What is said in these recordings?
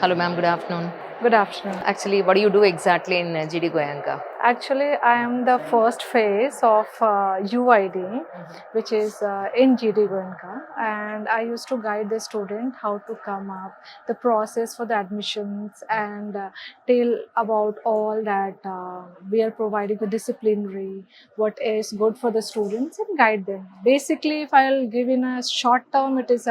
Hello, ma'am. Good afternoon. Good afternoon. Actually, what do you do exactly in GD Goenka? Actually, I am the first phase of UID, which is in GD Goenka, and I used to guide the student how to come up, the process for the admissions, and tell about all that we are providing the disciplinary, what is good for the students, and guide them. Basically, if I'll give in a short term, it is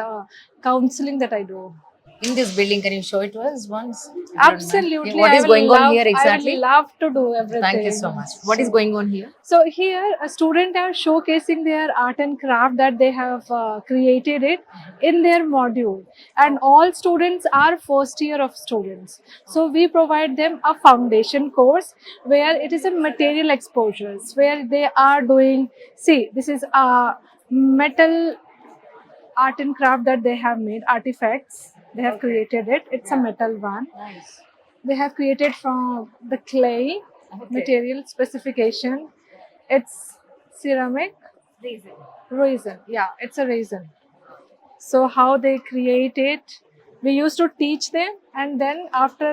counseling that I do. In this building, can you show it to us once? If you don't mind? Yeah, Absolutely, what is going on here I will exactly? love to do Thank you so everything. much. What is going on here? So here, a student are showcasing their art and craft that they have created it in their module, and all students are first year of students. So we provide them a foundation course where it is a material exposures where they are doing. See, this is a metal art and craft that they have made artifacts. They have created it. It's a metal one. Nice. They have created from the clay material specification. It's ceramic resin. Yeah, it's a resin. So how they create it, we used to teach them, and then after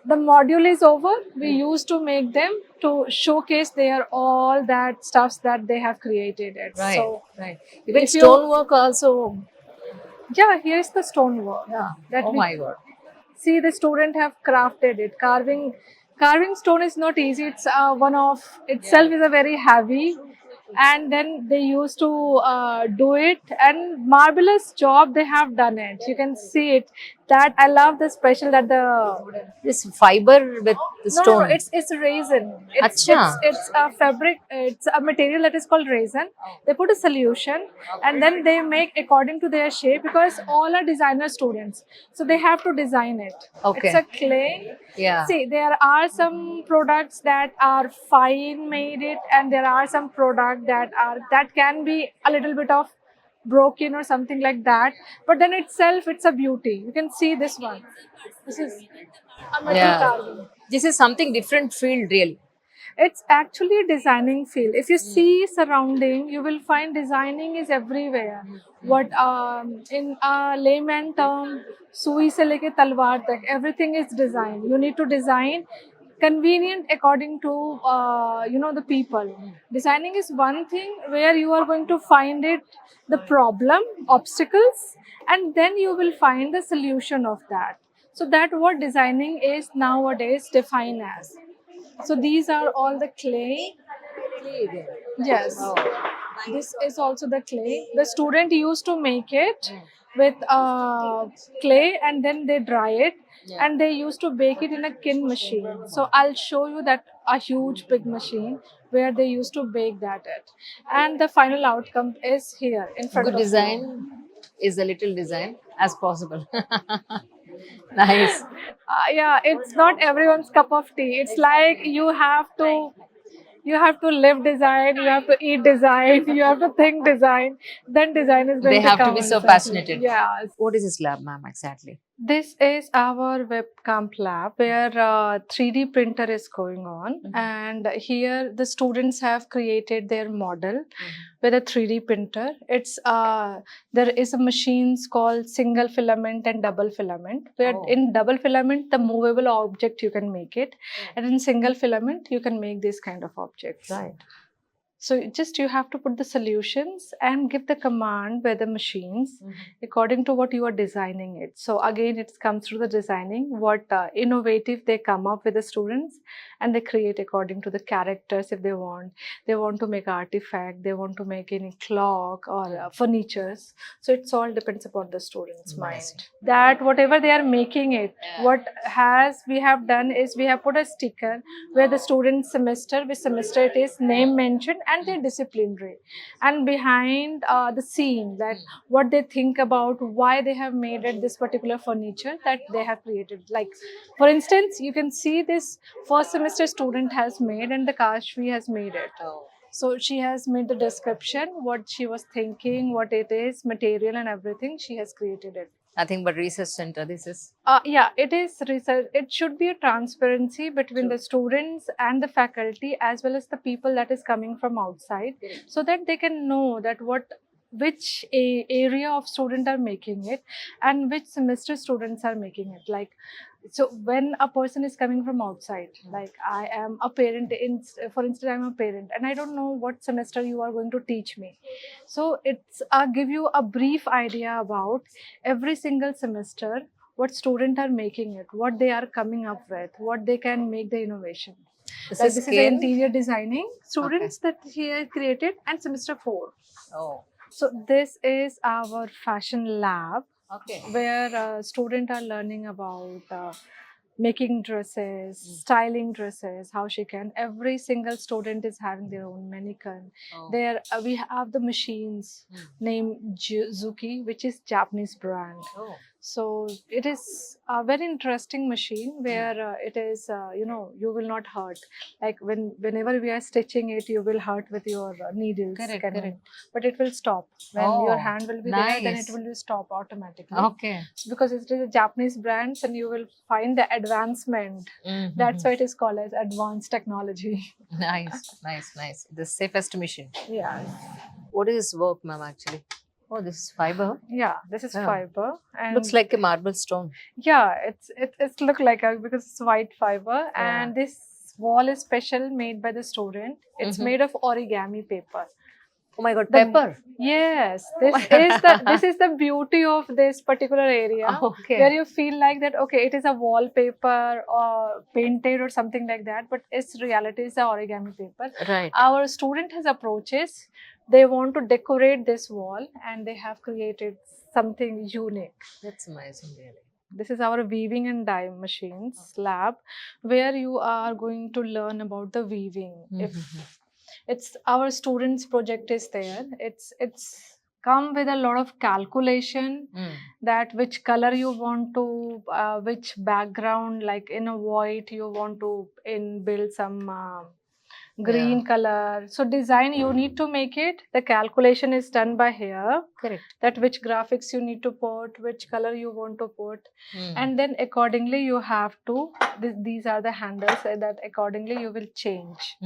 the module is over, we used to make them to showcase their all that stuffs that they have created it. Right, So right. Even if you, stonework also. yeah, here's the stonework Yeah. that Oh we my God. see the student have crafted it. Carving stone is not easy. It's one of itself is a very heavy, and then they used to do it, and marvelous job they have done it. You can see it. That I love the special that the This fiber with the no, stone. it's resin. Acha. It's a fabric. It's a material that is called resin. They put a solution, and then they make according to their shape, because all are designer students, so they have to design it. It's Okay. a clay. Yeah. See, there are some products that are fine made it, and there are some product that can be a little bit of broken or something like that. But then itself, it's a beauty. You can see this one. This is a metal Yeah. carving. This is something different field, really. It's actually a designing field. If you see surrounding, you will find designing is everywhere. What in a layman term, sui se leke talwar tak, everything is design. You need to design convenient according to the people. Designing is one thing where you are going to find it, the problem, obstacles, and then you will find the solution of that. So that what designing is nowadays defined as. So these are all the clay. Yes. This is also the clay. The student used to make it with clay, and then they dry it, and they used to bake it in a kin machine. So I'll show you that a huge big machine where they used to bake that at. And the final outcome is here in front Good of you. design is a little design as possible. Nice. Yeah, it's not everyone's cup of tea. It's like you have to live design, you have to eat design, you have to think design, then design is They going to have to come be so instantly. passionate. Yes. What is this lab, ma'am, exactly? This is our webcam lab where 3D printer is going on, and here the students have created their model with a 3D printer. It's there is a machines called single filament and double filament. Where Oh. in double filament the movable object you can make it, and in single filament you can make these kind of objects. Right. So just you have to put the solutions and give the command by the machines according to what you are designing it. So again, it comes through the designing, what innovative they come up with the students, and they create according to the characters. If they want to make artifact, they want to make any clock or furnitures. So it's all depends upon the student's mind. That whatever they are making it, what has we have done is we have put a sticker where the student semester with semester it is name mentioned and their disciplinary, and behind the scene that what they think about why they have made it this particular furniture that they have created. Like for instance, you can see this first semester student has made, and the Kashvi has made it. So she has made the description, what she was thinking, what it is, material and everything. She has created it. Nothing but research center. This is. Yeah, it is research. It should be a transparency between the students and the faculty, as well as the people that is coming from outside, so that they can know that what which area of student are making it and which semester students are making it. Like, so when a person is coming from outside, like I am a parent, for instance, I'm a parent and I don't know what semester you are going to teach me. So it's give you a brief idea about every single semester, what students are making it, what they are coming up with, what they can make the innovation. This Like is this is the scale. interior designing students that he had created and semester 4. Oh, So this is our fashion lab okay. where students are learning about making dresses, styling dresses, how she can. Every single student is having their own mannequin. Oh. There we have the machines named Zuki, which is Japanese brand. Oh. So it is a very interesting machine where it is, you will not hurt. Like whenever we are stitching it, you will hurt with your needles. Correct. But it will stop. When your Oh, hand will be there, then it nice. will stop automatically. Okay. Because it is a Japanese brand, and you will find the advancement. That's why it is called as advanced technology. Nice. The safest machine. Yeah. What is this work, ma'am, actually? Oh, this is fiber. Yeah, this is Yeah. fiber. And Looks like a marble stone. yeah, it's look like a, because it's white fiber, and this wall is special made by the student. It's made of origami paper. Oh my god, The- pepper. Yes, Oh my this is the beauty of this particular area. Okay. Where you feel like that, okay, it is a wallpaper or painted or something like that, but its reality is the origami paper. Right. Our student has approaches. They want to decorate this wall and they have created something unique. That's amazing, really. This is our weaving and dye machines lab, where you are going to learn about the weaving. If it's our students project is there, it's come with a lot of calculation, that which color you want to, which background, like in a white you want to build some green color. So design, you need to make it, the calculation is done by here. Correct. That which graphics you need to put, which color you want to put, and then accordingly you have to, these are the handles that accordingly you will change.